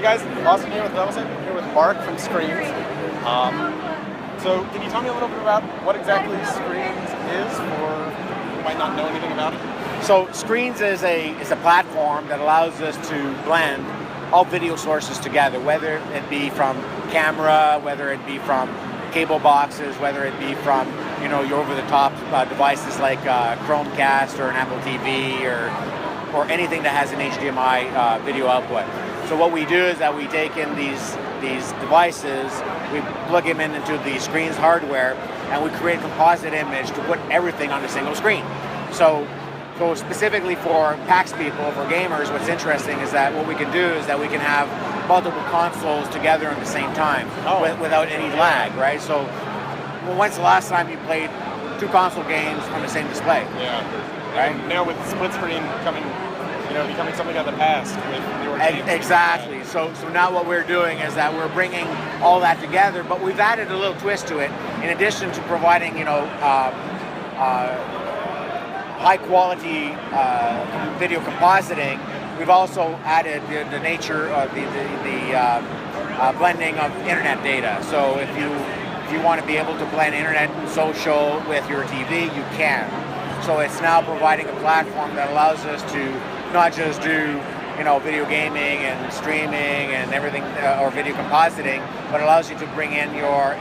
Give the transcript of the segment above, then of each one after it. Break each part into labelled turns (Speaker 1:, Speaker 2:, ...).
Speaker 1: Hey guys, Austin here with Levelset. I'm here with Marc from Skreens. So can you tell me a little bit about what exactly Skreens is for people who might not know anything about it?
Speaker 2: So Skreens is a platform that allows us to blend all video sources together, whether it be from camera, whether it be from cable boxes, whether it be from your over-the-top devices like Chromecast or an Apple TV or anything that has an HDMI video output. So what we do is that we take in these devices, we plug them into the Skreens hardware, and we create a composite image to put everything on a single screen. So specifically for PAX people, for gamers, what's interesting is that what we can do is that we can have multiple consoles together at the same time without any lag, right? So when's the last time you played two console games on the same display?
Speaker 1: Yeah.
Speaker 2: Right?
Speaker 1: And now with split screen becoming something of the past with newer games.
Speaker 2: Exactly. So now what we're doing is that we're bringing all that together, but we've added a little twist to it. In addition to providing, high quality video compositing, we've also added the nature of the blending of internet data. So if you want to be able to blend internet and social with your TV, you can. So it's now providing a platform that allows us to not just do video gaming and streaming and everything, or video compositing, but allows you to bring in your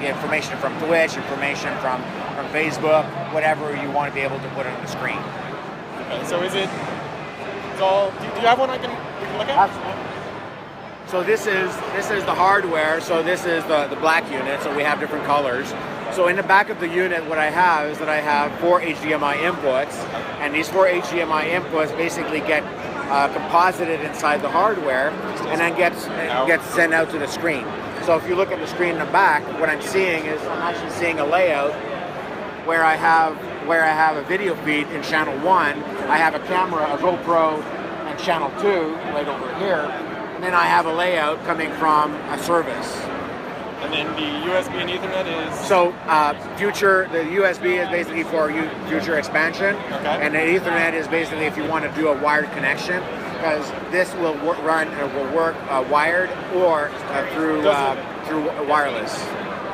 Speaker 2: information from Twitch, information from Facebook, whatever you want to be able to put on the screen.
Speaker 1: Okay, so do you have one we can look at?
Speaker 2: Absolutely. So this is the hardware. So this is the black unit. So we have different colors. So in the back of the unit, what I have is that I have 4 HDMI inputs, and these 4 HDMI inputs basically get composited inside the hardware, and then gets sent out to the screen. So if you look at the screen in the back, what I'm seeing is I'm actually seeing a layout where I have a video feed in channel 1. I have a camera, a GoPro, and channel 2 right over here, and then I have a layout coming from a service.
Speaker 1: And then the USB and Ethernet is?
Speaker 2: So the USB is basically for future expansion, and the Ethernet is basically if you want to do a wired connection, because this will work wired or through wireless.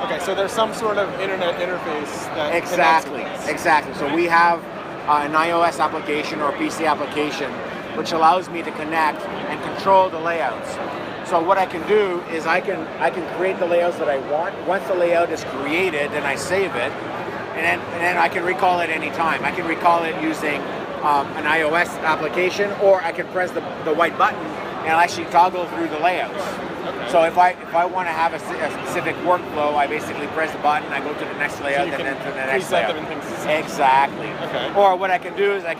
Speaker 1: Okay, so there's some sort of internet interface that
Speaker 2: Exactly. So we have an iOS application or a PC application, which allows me to connect and control the layouts. So what I can do is I can create the layouts that I want. Once the layout is created, then I save it, and then I can recall it anytime. I can recall it using an iOS application, or I can press the white button and I'll actually toggle through the layouts.
Speaker 1: Okay.
Speaker 2: So if I want to have a specific workflow, I basically press the button, I go to the next layout, and then to the next layout. Exactly.
Speaker 1: Okay.
Speaker 2: Or what I can do is I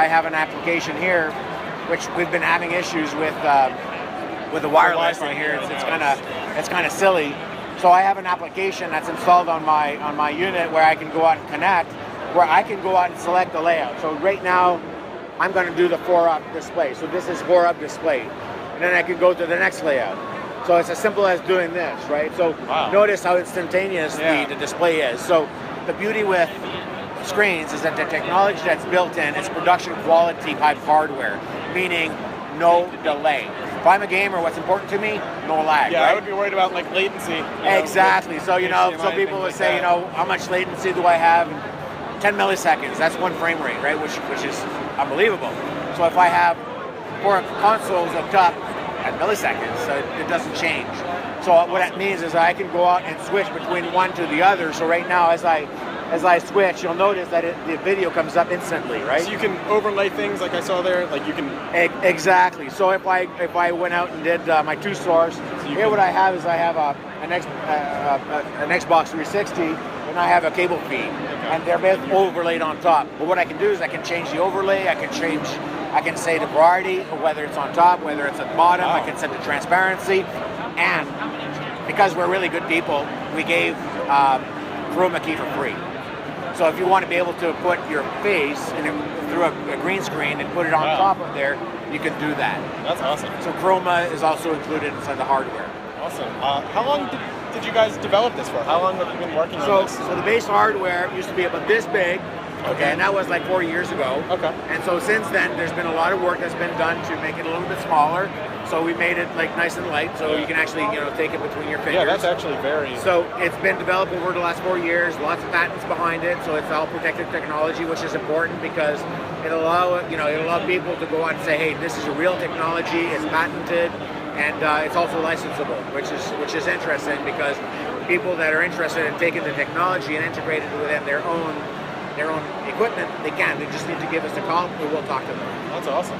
Speaker 2: have an application here, which we've been having issues with the wireless in here. It's kind of silly. So I have an application that's installed on my unit where I can go out and connect, where I can go out and select the layout. So right now, I'm going to do the 4-up display. So this is 4-up display, and then I can go to the next layout. So it's as simple as doing this, right? So Notice how instantaneous the display is. So the beauty with Skreens is that the technology that's built in is production quality type hardware, meaning no delay. If I'm a gamer, what's important to me? No lag.
Speaker 1: Yeah,
Speaker 2: right?
Speaker 1: I would be worried about latency.
Speaker 2: Exactly. So some people would say, how much latency do I have? 10 milliseconds. That's one frame rate, right? Which is unbelievable. So if I have 4 consoles hooked up at milliseconds, so it doesn't change. So what that means is I can go out and switch between one to the other. So right now, as I switch, you'll notice that the video comes up instantly, right?
Speaker 1: So you can overlay things like I saw there, like you can...
Speaker 2: Exactly. So if I went out and did my 2 source, what I have is I have an Xbox 360, and I have a cable feed, and they're both overlaid on top. But what I can do is I can change the overlay, I can say the variety, or whether it's on top, whether it's at the bottom, I can set the transparency, and because we're really good people, we gave Chroma key for free. So if you want to be able to put your face through a green screen and put it on top of there, you can do that.
Speaker 1: That's awesome.
Speaker 2: So Chroma is also included inside the hardware.
Speaker 1: Awesome. How long did you guys develop this for? How long have you been working on this?
Speaker 2: So the base hardware used to be about this big, and that was like 4 years ago.
Speaker 1: Okay.
Speaker 2: And so since then, there's been a lot of work that's been done to make it a little bit smaller. So we made it like nice and light, so you can actually take it between your fingers.
Speaker 1: Yeah, that's actually very.
Speaker 2: So it's been developed over the last 4 years. Lots of patents behind it. So it's all protected technology, which is important because it'll allow people to go out and say, hey, this is a real technology. It's patented, and it's also licensable, which is interesting because people that are interested in taking the technology and integrating it within their own equipment, they can. They just need to give us a call. We will talk to them.
Speaker 1: That's awesome.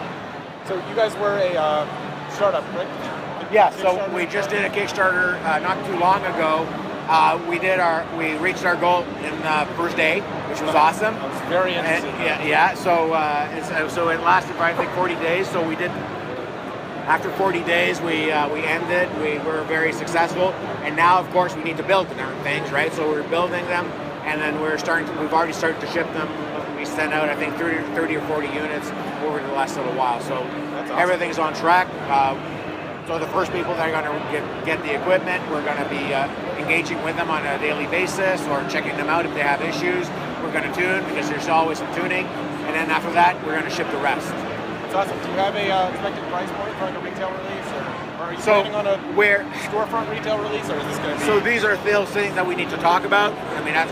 Speaker 1: So you guys were a startup, right?
Speaker 2: Yeah. So we just did a Kickstarter not too long ago. We reached our goal in the first day, which was awesome.
Speaker 1: That's very interesting.
Speaker 2: Yeah. So it lasted for I think 40 days. So we did. After 40 days, we ended. We were very successful, and now, of course, we need to build the darn things, right? So we're building them, and then we've already started to ship them. We sent out, I think, 30 or 40 units over the last little while. So
Speaker 1: awesome.
Speaker 2: Everything's on track. So the first people that are going to get the equipment, we're going to be engaging with them on a daily basis or checking them out if they have issues. We're going to tune because there's always some tuning, and then after that, we're going to ship the rest.
Speaker 1: That's awesome. Do you have a expected price point for like a retail release, or are you planning on a storefront retail release, or is this going to be?
Speaker 2: So these are still things that we need to talk about. I mean, that's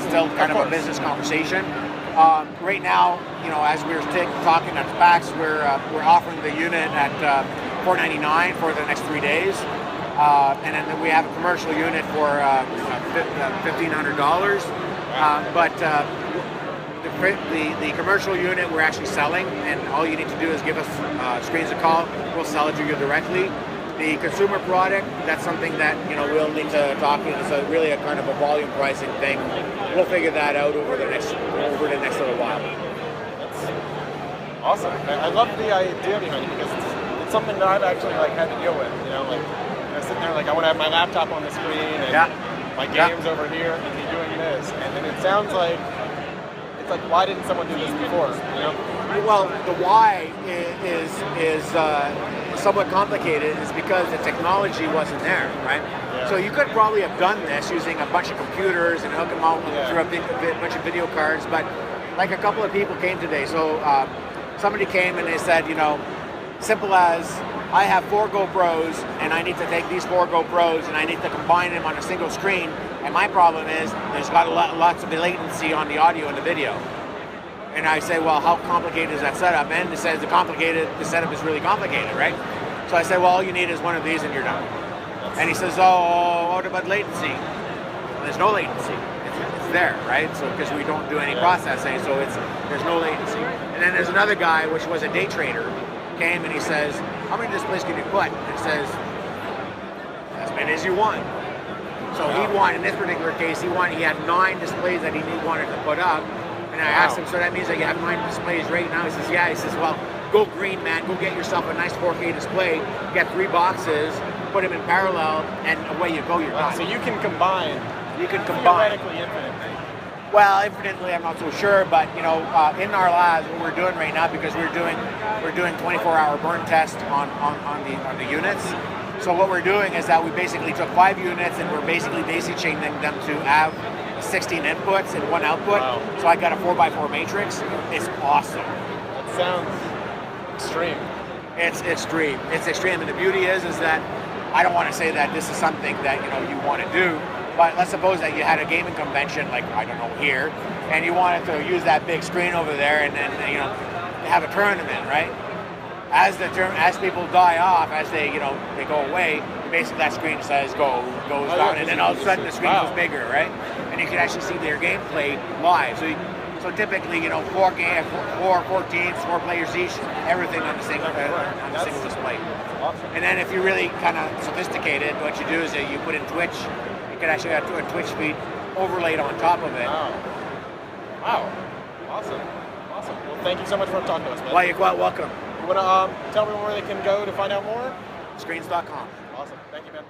Speaker 2: still kind of a business conversation. Right now, as we're talking at PAX, we're offering the unit at $499 for the next 3 days, and then we have a commercial unit for $1,500. But the commercial unit we're actually selling, and all you need to do is give us Skreens a call. We'll sell it to you directly. The consumer product, that's something that we'll need to talk. It's really a kind of a volume pricing thing. We'll figure that out over the next little while.
Speaker 1: That's awesome. I love the idea behind it because it's something that I've actually had to deal with. I'm sitting there I want to have my laptop on the screen and my game's over here and be doing this, and then it sounds like. Why didn't someone do this before?
Speaker 2: Well, the why is somewhat complicated. Is because the technology wasn't there, right?
Speaker 1: Yeah.
Speaker 2: So you could probably have done this using a bunch of computers and hook them out through a bunch of video cards. But a couple of people came today. So somebody came and they said, simple as I have 4 GoPros and I need to take these 4 GoPros and I need to combine them on a single screen. And my problem is there's got lots of latency on the audio and the video. And I say, well, how complicated is that setup? And it says the setup is really complicated, right? So I say, well, all you need is one of these and you're done. And he says, oh, what about latency? There's no latency. It's there, right? So because we don't do any processing, so there's no latency. And then there's another guy, which was a day trader, came and he says, how many displays can you put? And it says, as many as you want. So in this particular case, he had 9 displays that he wanted to put up. And I asked him, so that means that you have 9 displays right now? He says, yeah. He says, well, go green, man. Go get yourself a nice 4K display. Get 3 boxes, put them in parallel, and away you go. You're done.
Speaker 1: So you can combine. Theoretically infinitely.
Speaker 2: Well, infinitely, I'm not so sure, but in our labs, what we're doing right now, because we're doing 24-hour burn tests on the units. So what we're doing is that we basically took 5 units and we're basically daisy chaining them to have 16 inputs and 1 output.
Speaker 1: Wow.
Speaker 2: So I got a 4x4 matrix. It's awesome.
Speaker 1: That sounds extreme.
Speaker 2: It's extreme. It's extreme, and the beauty is that I don't want to say that this is something that you want to do. But let's suppose that you had a gaming convention, here, and you wanted to use that big screen over there, and then have a tournament, right? As people die off, as they go away, basically that screen goes down, and then all of a sudden the screen goes bigger, right? And you can actually see their gameplay live. So typically, 4 teams, 4 players each, everything on the single display.
Speaker 1: Awesome.
Speaker 2: And then if you're really kind of sophisticated, what you do is you put in Twitch. You can actually have a Twitch feed overlaid on top of it.
Speaker 1: Wow. Awesome. Well, thank you so much for talking to us, man.
Speaker 2: Well, you're quite welcome.
Speaker 1: You want to tell everyone where they can go to find out more?
Speaker 2: Skreens.com.
Speaker 1: Awesome. Thank you, man.